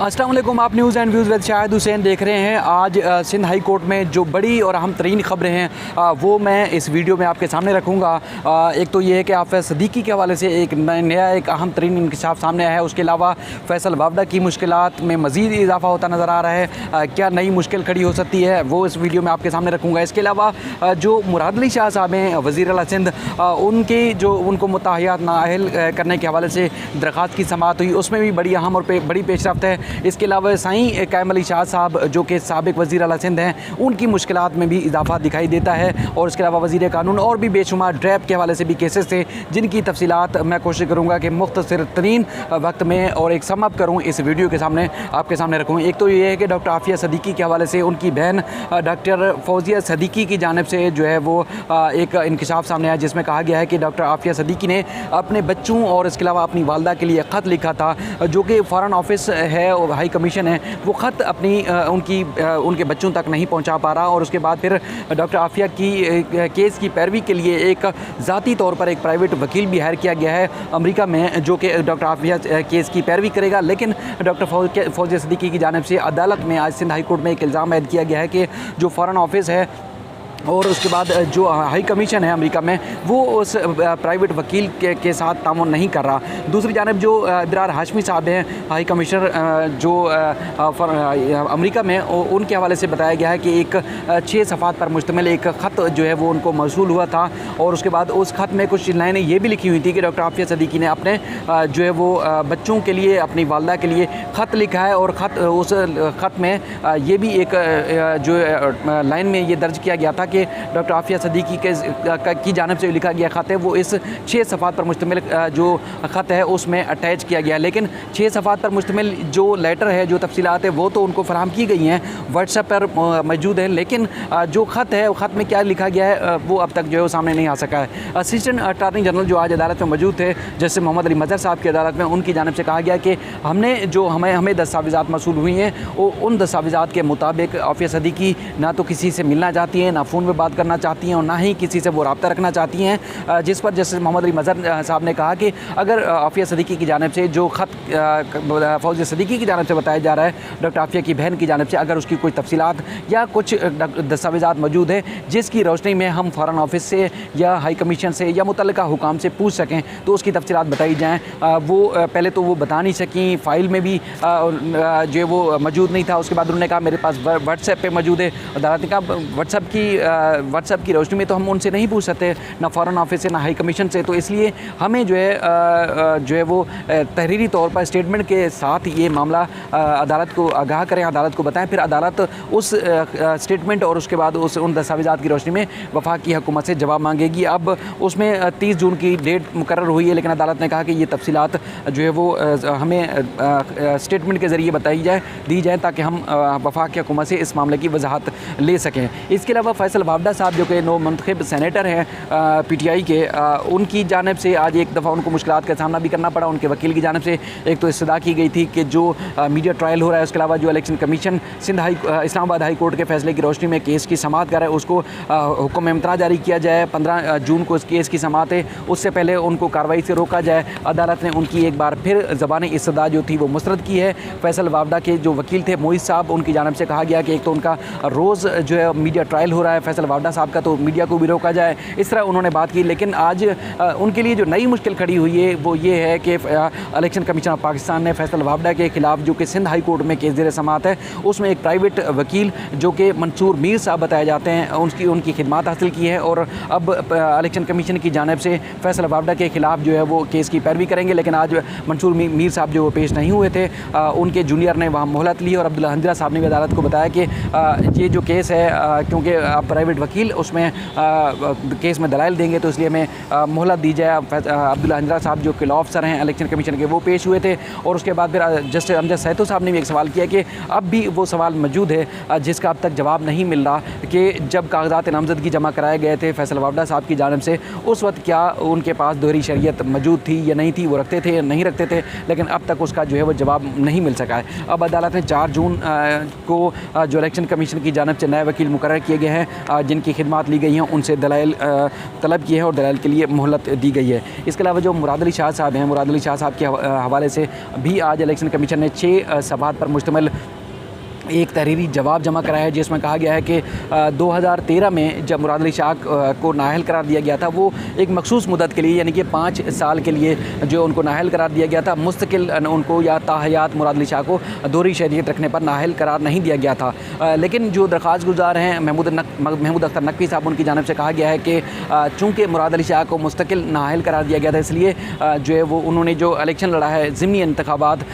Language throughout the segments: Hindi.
अस्सलाम वालेकुम। आप news and views with Shahid Hussain देख रहे हैं। आज सिंध हाई कोर्ट में जो बड़ी और अहम तरीन खबरें हैं वो मैं इस वीडियो में आपके सामने रखूँगा। एक तो ये है कि हाफिज़ सदीकी के हवाले से एक नया एक अहम तरीन इंकशाफ सामने आया है। उसके अलावा फैसल वावडा की मुश्किलात में मज़ीद इजाफा होता नज़र आ रहा है। क्या नई मुश्किल खड़ी हो सकती है वो इस वीडियो में आपके सामने रखूँगा। इसके अलावा जो मुराद अली शाह साहब हैं वज़ीर आला सिंध, उनके जो उनको मुताहियात नाअहल करने के हवाले से दरख्वास्त की समाअत हुई, उसमें भी बड़ी अहम और बड़ी पेशरफ्त है। इसके अलावा साईं कायम अली शाह साहब जो कि साबिक़ वज़ीर आला सिंध हैं, उनकी मुश्किलात में भी इजाफा दिखाई देता है। और इसके अलावा वज़ीर कानून और भी बेशुमार ड्रैप के हवाले से भी केसेस थे जिनकी तफसीलात मैं कोशिश करूँगा कि मुख्तसर तरीन वक्त में और एक सम अप करूँ, इस वीडियो के सामने आपके सामने रखूँ। एक तो ये है कि डॉक्टर आफिया सदीकी के हवाले से उनकी बहन डॉक्टर फौजिया सदीकी की जानिब से जो है वो एक इंकशाफ सामने आया जिसमें कहा गया है कि डॉक्टर आफिया सदीकी ने अपने बच्चों और इसके अलावा अपनी वालदा के लिए ख़त लिखा था, जो कि फ़ॉरेन ऑफिस है और हाई कमीशन है, वो ख़त अपनी उनके बच्चों तक नहीं पहुंचा पा रहा। और उसके बाद फिर डॉक्टर आफिया की केस की पैरवी के लिए एक ज़ाती तौर पर एक प्राइवेट वकील भी हायर किया गया है अमेरिका में, जो कि डॉक्टर आफिया केस की पैरवी करेगा। लेकिन डॉक्टर फौजिया सदीकी की जानिब से अदालत में आज सिंध हाई कोर्ट में एक इल्ज़ाम ऐड किया गया है कि जो फ़ॉरेन ऑफिस है और उसके बाद जो हाई कमीशन है अमेरिका में, वो उस प्राइवेट वकील के साथ तामुन नहीं कर रहा। दूसरी जानिब जो इब्रार हाशमी साहब हैं हाई कमिश्नर जो अमेरिका में, उनके हवाले से बताया गया है कि एक 6 सफ़ात पर मुश्तमिल एक ख़त जो है वो उनको मौसूल हुआ था। और उसके बाद उस ख़त में कुछ लाइनें ये भी लिखी हुई थी कि डॉक्टर आफिया सदीकी ने अपने जो है वो बच्चों के लिए, अपनी वालदा के लिए ख़त लिखा है। और उस ख़त में ये भी एक जो लाइन में ये दर्ज किया गया था कि डॉक्टर आफिया सदीकी की जानिब से लिखा गया ख़त है वो इस 6 सफ़ात पर मुश्तमिल जो ख़त है उसमें अटैच किया गया है। लेकिन 6 सफ़ात पर मुश्तमिल जो लेटर है, जो तफसीलात है, वो तो उनको फराहम की गई हैं, व्हाट्सएप पर मौजूद है। लेकिन जो ख़त है, ख़त में क्या लिखा गया है वो अब तक जो है वो सामने नहीं आ सका है। असिस्टेंट अटार्नी जनरल जो आज अदालत में मौजूद थे, जैसे मोहम्मद अली मज़हर साहब की अदालत में, उनकी जानिब से कहा गया कि हमें दस्तावेज़ात मौसूल हुई हैं, उन दस्तावेज़ात के मुताबिक आफिया सदीकी ना तो किसी से मिलना चाहती हैं, ना फ़ोन में बात करना चाहती हैं और ना ही किसी से वो रब्ता रखना चाहती हैं। जिस पर जस्टिस मोहम्मद अली मज़हर साहब ने कहा कि अगर आफिया सदीकी की जानिब से जो ख़त फौजिया सदीकी की जानिब से बताया जा रहा है डॉक्टर आफिया की बहन की जानिब से, अगर उसकी कोई तफसीलात या कुछ दस्तावेज़ात मौजूद है जिसकी रोशनी में हम फ़ॉरेन ऑफिस से या हाई कमीशन से या मुतल्लिका हुकाम से पूछ सकें तो उसकी तफसीलात बताई जाएँ। वो पहले तो वो बता नहीं सकी, फ़ाइल में भी जो है वो मौजूद नहीं था। उसके बाद उन्होंने कहा मेरे पास व्हाट्सएप पे मौजूद है। अदालत ने कहा व्हाट्सएप की रोशनी में तो हम उनसे नहीं पूछ सकते, ना फ़ॉरेन ऑफिस से ना हाई कमीशन से, तो इसलिए हमें जो है वो तहरीरी तौर पर स्टेटमेंट के साथ ये मामला अदालत को आगाह करें, अदालत को बताएं। फिर अदालत उस स्टेटमेंट और उसके बाद उन दस्तावेज़ात की रोशनी में वफाकी हुकूमत से जवाब मांगेगी। अब उसमें 30 जून की डेट मुकर्रर हुई है, लेकिन अदालत ने कहा कि ये तफसीलात जो है वो हमें स्टेटमेंट के ज़रिए दी जाए ताकि हम वफाकी हुकूमत से इस मामले की वजाहत ले सकें। इसके अलावा फैसल वावडा साहब जो कि नो मुंतखब सेनेटर हैं PTI के, उनकी जानिब से आज एक दफ़ा उनको मुश्किलात का सामना भी करना पड़ा। उनके वकील की जानिब से एक तो इस्तदा की गई थी कि जो मीडिया ट्रायल हो रहा है, उसके अलावा जो election commission Islamabad high court के फैसले की रोशनी में केस की समाअत कर रहा है उसको हुक्म इम्तना जारी किया जाए। 15 जून को इस केस की समाअत है, उससे पहले उनको कार्रवाई से रोका जाए। अदालत ने उनकी एक बार फिर ज़बानी इस्तदा जो थी वो मुस्तरद की है। फैसल वावडा के जो वकील थे मोइज़ साहब, उनकी जानिब से कहा गया कि एक तो उनका रोज़ जो है मीडिया ट्रायल हो रहा है फैसल वावडा साहब का, तो मीडिया को भी रोका जाए, इस तरह उन्होंने बात की। लेकिन आज उनके लिए जो नई मुश्किल खड़ी हुई है वो ये है कि इलेक्शन कमीशन ऑफ पाकिस्तान ने फैसल वावडा के ख़िलाफ़ जो कि सिंध हाई कोर्ट में केस ज़ेर समाअत है, उसमें एक प्राइवेट वकील जो कि मंसूर मीर साहब बताए जाते हैं, उनकी खिदमत हासिल की है। और अब इलेक्शन कमीशन की जानिब से फैसल वावडा के ख़िलाफ़ जो है वो केस की पैरवी करेंगे। लेकिन आज मंसूर मीर साहब जो पेश नहीं हुए थे, उनके जूनियर ने वहाँ मोहलत ली। और अब्दुल्ला हंजरा साहब ने भी अदालत को बताया कि ये जो केस है, क्योंकि आप प्राइवेट वकील उसमें केस में दलाइल देंगे तो इसलिए हमें मोहलत दी जाए। अब्दुल्ला हंजरा साहब जो कि लॉ ऑफिसर हैं इलेक्शन कमीशन के, वो पेश हुए थे। और उसके बाद फिर जस्टिस अमजद सैतो साहब ने भी एक सवाल किया कि अब भी वो सवाल मौजूद है जिसका अब तक जवाब नहीं मिल रहा कि जब कागजात नामजदगी जमा कराए गए थे फैसल वावडा साहब की जानिब से, उस वक्त क्या उनके पास दोहरी शरीयत मौजूद थी या नहीं थी, वो रखते थे या नहीं रखते थे। लेकिन अब तक उसका जो है वो जवाब नहीं मिल सका है। अब अदालत ने 4 जून को जो इलेक्शन कमीशन की जानिब से नए वकील मुकर्रर किए गए हैं, जिनकी खिदमात ली गई हैं उनसे दलाइल तलब किए हैं और दलाइल के लिए मोहलत दी गई है। इसके अलावा जो मुराद अली शाह साहब हैं, मुराद अली शाह साहब के हवाले से भी आज इलेक्शन कमीशन ने 6 सवाल पर मुश्तमिल एक तहरीरी जवाब जमा कराया है, जिसमें कहा गया है कि 2013 में जब मुराद अली शाह को नाअहल करार दिया गया था, वो एक मखसूस मुद्दत के लिए यानी कि 5 साल के लिए जो उनको नाअहल करार दिया गया था, मुस्तकिल उनको या ताहयात मुराद अली शाह को दोहरी शहरियत रखने पर नाअहल करार नहीं दिया गया था। लेकिन जो दरख्वास्त गुजार हैं महमूद अख्तर नकवी साहब, उनकी जानिब से कहा गया है कि चूँकि मुराद अली शाह को मुस्तकिल नाअहल करार दिया गया था, इसलिए जो है वो उन्होंने जो इलेक्शन लड़ा है ज़िमनी इंतखाबात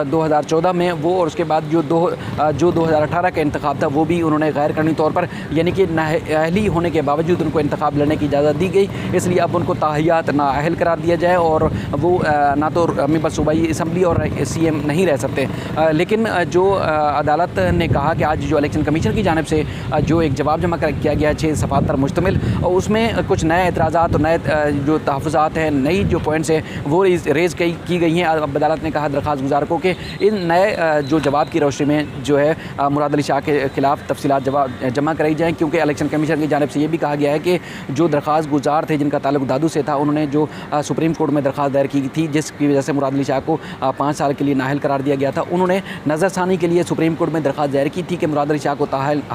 2014 में, वो और उसके बाद जो 2018 का इंतखाब था वो भी उन्होंने गैर कानूनी तौर पर यानी कि नाअहली होने के बावजूद उनको इंतखाब लड़ने की इजाज़त दी गई। इसलिए अब उनको ताहियात नाअहल करार दिया जाए और वो ना तो मेंबर सूबाई असम्बली और CM नहीं रह सकते। लेकिन जो अदालत ने कहा कि आज जो इलेक्शन कमीशन की जानिब से जो एक जवाब जमा किया गया 6 सफ़ात पर मुश्तमिल, और उसमें कुछ नए एतराज़ात और नए जो तहफ़्फ़ुज़ात हैं, नई जो पॉइंट्स हैं वो रेज़ की गई हैं। अब अदालत ने कहा दरख्वास्त गुजार को कि इन नए जो जवाब की रोशनी में जो है मुराद अली शाह के ख़िलाफ़ तफसीलात जमा कराई जाएँ, क्योंकि इलेक्शन कमीशन की जानिब से ये भी कहा गया है कि जो दरख्वास्त गुजार थे जिनका ताल्लुक दादू से था, उन्होंने जो सुप्रीम कोर्ट में दरख्वास्त दायर की थी जिसकी वजह से मुराद अली शाह को 5 साल के लिए नाअहल करार दिया गया था, उन्होंने नज़रसानी के लिए सुप्रीम कोर्ट में दरख्वास्त दायर की थी कि मुराद अली शाह को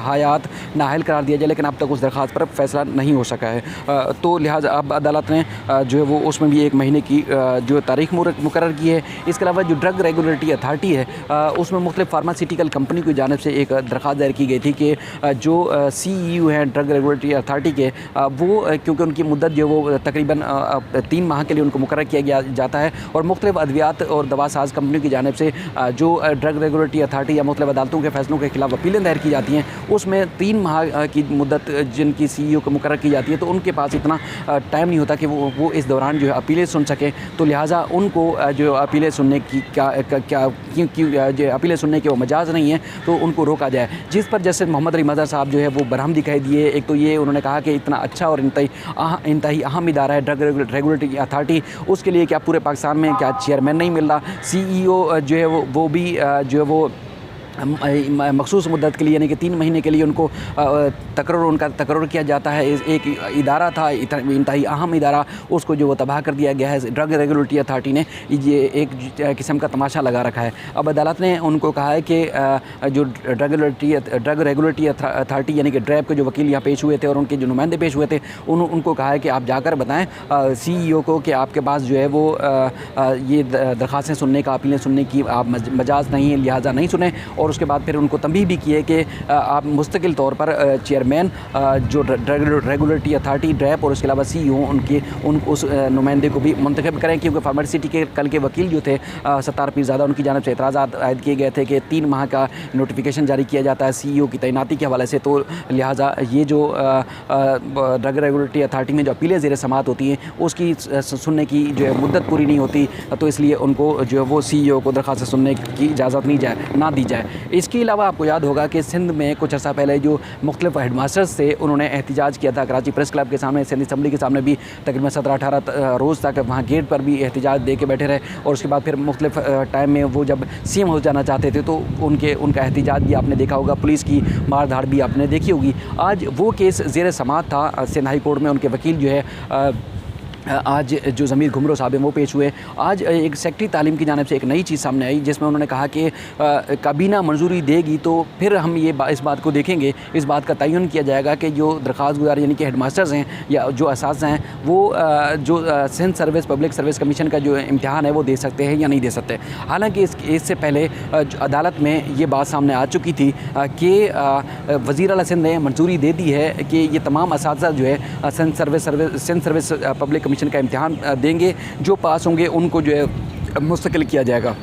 हयात नाअहल करार दिया जाए, लेकिन अब तक उस दरख्वास्त पर फैसला नहीं हो सका है। तो लिहाजा अब अदालत ने जो है वो उसमें भी 1 महीने की जो तारीख मुकर्रर की है। इसके अलावा जो ड्रग रेगुलेटरी अथॉरिटी है उसमें मुख्तलिफ फार्मास्यूटिकल कंपनी की जानिब से एक दरख्वास्त दायर की गई थी कि जो CEO हैं ड्रग रेगुलेटरी अथॉरिटी के, वो क्योंकि उनकी मुद्दत जो वो तकरीबन 3 माह के लिए उनको मुकर्रर किया जाता है और मुख्तलिफ अद्वियात और दवा साज कंपनियों की जानिब से जो ड्रग रेगुलेटरी अथॉरिटी या मुख्तलिफ अदालतों के फैसलों के खिलाफ अपीलें दायर की जाती हैं, उसमें 3 माह की मुद्दत जिनकी CEO को मुकर्रर की जाती है, तो उनके पास इतना टाइम नहीं होता कि वो इस दौरान जो है अपीलें सुन सकें। तो लिहाजा उनको जो अपीलें सुनने की जो अपीलें सुनने के वो मजाज़ नहीं है, तो उनको रोका जाए। जिस पर जस्टिस मोहम्मद अली मज़हर साहब जो है वो बरहम दिखाई दिए। एक तो ये उन्होंने कहा कि इतना अच्छा और इंतहाई अहम इदारा है ड्रग रेगुलेटरी अथॉरिटी, उसके लिए क्या पूरे पाकिस्तान में क्या चेयरमैन नहीं मिल रहा, CEO जो है वो भी जो है वो मखसूस मुद्दत के लिए यानी कि 3 महीने के लिए उनको उनका तकर्रुर किया जाता है। एक इदारा था इंतहाई अहम इदारा, उसको जो वो तबाह कर दिया गया है। ड्रग रेगुलेटरी अथॉरिटी ने ये एक किस्म का तमाशा लगा रखा है। अब अदालत ने उनको कहा है कि जो ड्रग रेगुलेटरी अथॉरिटी यानी कि ड्रैब के जो वकील यहाँ पेश हुए थे और उनके जो नुमाइंदे पेश हुए थे, उनको कहा है कि आप जाकर बताएं CEO को कि आपके पास जो है वो ये दरख्वास्तें सुनने का, अपीलें सुनने की आप मजाज नहीं है, लिहाजा नहीं सुने। और उसके बाद फिर उनको तंबीह भी की है कि आप मुस्तकिल तौर पर चेयरमैन जो ड्रग रेगुलेटरी अथॉरिटी ड्रैप और उसके अलावा CEO उस नुमाइंदे को भी मुंतखब करें, क्योंकि फार्मासिटी के कल के वकील जो थे सत्तार पीरज़ादा, उनकी जानिब से एतराज़ात आयद किए गए थे कि 3 माह का नोटिफिकेशन जारी किया जाता है CEO की तैनाती के हवाले से। तो लिहाजा ये जो ड्रग रेगुलेटरी अथॉरिटी में जो अपीलें ज़ेर समात होती हैं उसकी सुनने की जो है मुद्दत पूरी नहीं होती, तो इसलिए उनको जो है वो CEO को दरख्वास्त सुनने की इजाज़त ना दी जाए। इसके अलावा आपको याद होगा कि सिंध में कुछ अर्सा पहले जो मुख्तलिफ हेड मास्टर्स थे उन्होंने एहतजाज किया था कराची प्रेस क्लब के सामने, सिंध असम्बली के सामने भी तकरीबन 17-18 रोज़ तक वहाँ गेट पर भी एहतजाज दे के बैठे रहे। और उसके बाद फिर मुख्तलिफ टाइम में वो जब CM हाउस जाना चाहते थे तो उनका एहतजाज भी आपने देखा होगा, पुलिस की मार धाड़ भी आपने देखी होगी। आज वो केस ज़ेर समाअत था सिंध हाई कोर्ट में। उनके वकील जो है आज जो ज़मीर घुमरो साहब हैं वो पेश हुए। आज एक सेक्रेटरी तालीम की जानिब से एक नई चीज़ सामने आई जिसमें उन्होंने कहा कि काबीना मंजूरी देगी तो फिर हम इस बात को देखेंगे, इस बात का तयन किया जाएगा कि जो दरख्वास्त गुजार यानी कि हेड मास्टर्स हैं या जो असातिज़ा हैं वो जो Sindh service public service commission का जो इम्तिहान है वो दे सकते हैं या नहीं दे सकते। हालांकि इससे पहले अदालत में ये बात सामने आ चुकी थी कि वज़ीर आला सिंध ने मंजूरी दे दी है कि ये तमाम असातिज़ा जो है सिंध सर्विस पब्लिक कमीशन का इम्तिहान देंगे, जो पास होंगे उनको जो है मुस्तकिल किया जाएगा।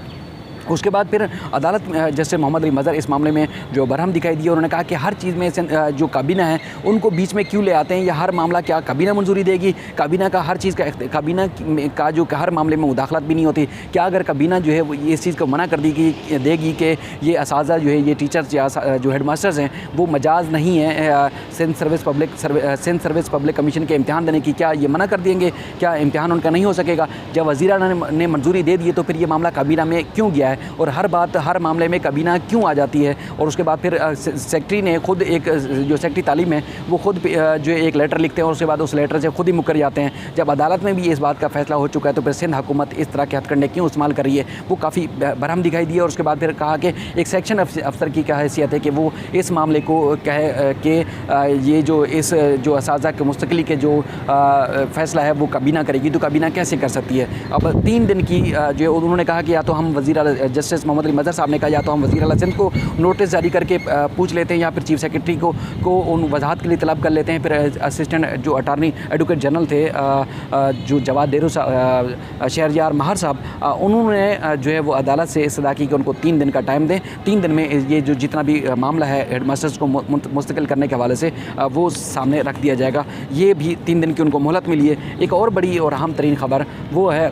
उसके बाद फिर अदालत में जस्टिस मोहम्मद अली मज़हर इस मामले में जो बरहम दिखाई दिए। उन्होंने कहा कि हर चीज़ में जो काबीना है उनको बीच में क्यों ले आते हैं, या हर मामला क्या काबीना मंजूरी देगी, काबीना का हर चीज़ का काबीना का जो हर मामले में मुदाखलत भी नहीं होती। क्या अगर काबीना जो है वो इस चीज़ को मना कर देगी कि ये असातिज़ा जो है ये टीचर्स या जो हेड मास्टर्स हैं वो मजाज नहीं है सिंध सर्विस पब्लिक कमीशन के इम्तिहान देने की, क्या ये मना कर देंगे, क्या इम्तिहान उनका नहीं हो सकेगा? जब वज़ीर ने मंजूरी दे दी तो फिर ये मामला काबीना में क्यों गया है? और हर बात हर मामले में कबीना क्यों आ जाती है। और उसके बाद फिर सेक्रेटरी ने खुद एक जो सेक्रेटरी तालीम है वो खुद जो एक लेटर लिखते हैं और उसके बाद उस लेटर से खुद ही मुकर जाते हैं। जब अदालत में भी इस बात का फैसला हो चुका है तो फिर सिंध हुकूमत इस तरह के हथकंडे क्यों इस्तेमाल कर रही है, वो काफ़ी बरहम दिखाई दी है। और उसके बाद फिर कहा कि एक सेक्शन अफसर की क्या हैसियत है कि वो इस मामले को कहे कि ये जो इस जो असाज़ा के मुस्तकिली के जो फ़ैसला है वो कबीना करेगी, तो कबीना कैसे कर सकती है। अब 3 दिन की जो उन्होंने कहा कि या तो हम वज़ीर आला जस्टिस मोहम्मद अली मज़हर साहब ने कहा या तो हम वज़ीर आला सिंध को नोटिस जारी करके पूछ लेते हैं या फिर चीफ़ सेक्रेटरी को उन वजाहत के लिए तलब कर लेते हैं। फिर असिस्टेंट जो अटारनी एडवोकेट जनरल थे जो जवाद डेरू शहरयार महर साहब, उन्होंने जो है वो अदालत से इस्तदा की कि उनको 3 दिन का टाइम दें। 3 दिन में ये जो जितना भी मामला है हेड मास्टर्स को मुस्तकिल करने के हवाले से वो सामने रख दिया जाएगा। ये भी 3 दिन की उनको मोहलत मिली है। एक और बड़ी और अहम तरीन ख़बर वो है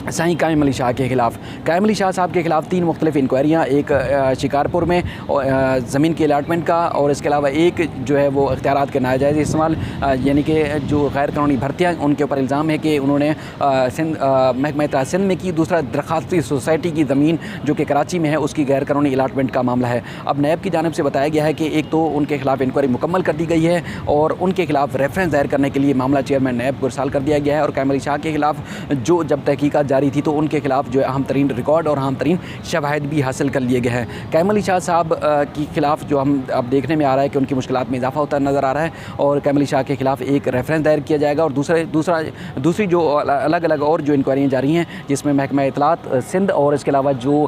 साईं कायम अली शाह के ख़िलाफ़। कायम अली शाह साहब के ख़िलाफ़ 3 मुख्तलिफ़ इंक्वायरियाँ, एक शिकारपुर में ज़मीन के अलाटमेंट का और इसके अलावा एक जो है वो इख्तियारात के नाजायज़ इस्तेमाल यानी कि जो गैर कानूनी भर्तियाँ उनके ऊपर इल्ज़ाम है कि उन्होंने महकमा इत्तलात सिंध में की। दूसरा दरखास्ती सोसाइटी की ज़मीन जो कि कराची में है उसकी गैर कानूनी अलाटमेंट का मामला है। अब नैब की जानिब से बताया गया है कि एक तो उनके ख़िलाफ़ इंक्वायरी मुकम्मल कर दी गई है और उनके ख़िलाफ़ रेफरेंस दायर करने के लिए मामला चेयरमैन नैब को इरसाल कर दिया गया है। और कायम अली शाह के ख़िलाफ़ जो जब तहकीकात जारी थी तो उनके खिलाफ जो है अहम तरीन रिकॉर्ड और अहम तरीन शवाहिद भी हासिल कर लिए गए हैं। कायम अली शाह साहब के खिलाफ जो हम अब देखने में आ रहा है कि उनकी मुश्किलात में इजाफा होता नज़र आ रहा है और कायम अली शाह के खिलाफ एक रेफरेंस दायर किया जाएगा। और दूसरी जो अलग अलग और जो इंक्वायरियाँ जारी हैं जिसमें महकमा इत्तलात सिंध और इसके अलावा जो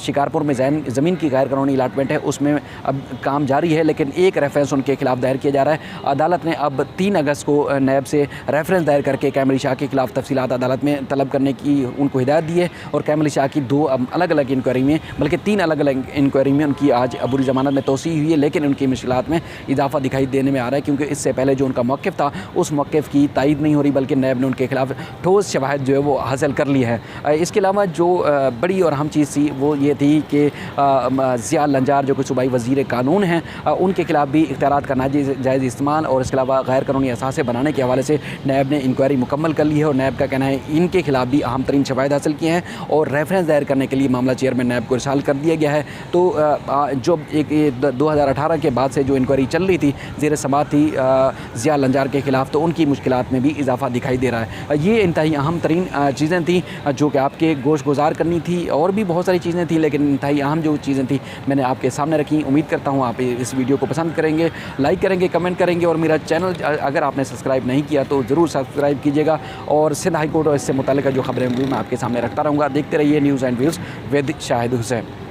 शिकारपुर में ज़मीन की गैर कानूनी अलाटमेंट है उसमें अब काम जारी है, लेकिन एक रेफरेंस उनके खिलाफ दायर किया जा रहा है। अदालत ने अब 3 अगस्त को नैब से रेफरेंस दायर करके कायम अली शाह के खिलाफ तफसीलात अदालत में तलब करने की उनको हिदायत दी है। और कायम अली शाह की 2 अलग अलग इंक्वायरी में बल्कि 3 अलग अलग इंक्वायरी में उनकी आज अबूरी ज़मानत में तोसी हुई है, लेकिन उनकी मुश्किलात में इजाफा दिखाई देने में आ रहा है क्योंकि इससे पहले जो उनका मौक़िफ़ था उस मौक़िफ़ की तायीद नहीं हो रही बल्कि नैब ने उनके खिलाफ ठोस शवाहिद जो है वो हासिल कर ली है। इसके अलावा जो बड़ी और अहम चीज़ थी वो ये थी कि ज़िया लंजार जो कि सूबाई वज़ीर कानून हैं उनके खिलाफ भी इख्तियारात का नाजायज़ इस्तेमाल और इसके अलावा गैर कानूनी असासे बनाने के हवाले से नैब ने इंक्वायरी मुकम्मल कर ली है। और नैब का कहना है इनके खिलाफ भी अहम तरीन शवाहिद हासिल किए हैं और रेफरेंस दायर करने के लिए मामला चेयरमैन नैब को इरसाल कर दिया गया है। तो जो एक 2018 के बाद से जो इंक्वायरी चल रही थी ज़ेर समाअत थी ज़िया लंजार के ख़िलाफ़, तो उनकी मुश्किलात में भी इजाफा दिखाई दे रहा है। ये इंतहाई अहम तरीन चीज़ें थी जो कि आपके गोश गुजार करनी थी। और भी बहुत सारी चीज़ें थी लेकिन इंतहाई अहम जो चीज़ें थी मैंने आपके सामने रखी। उम्मीद करता हूँ आप इस वीडियो को पसंद करेंगे, लाइक करेंगे, कमेंट करेंगे और मेरा चैनल अगर आपने सब्सक्राइब नहीं किया तो ज़रूर सब्सक्राइब कीजिएगा। और सिंध हाई कोर्ट और इससे मुताल्लिक़ जो खबरें मैं आपके सामने रखता रहूँगा। देखते रहिए news and views with Shahid Hussain.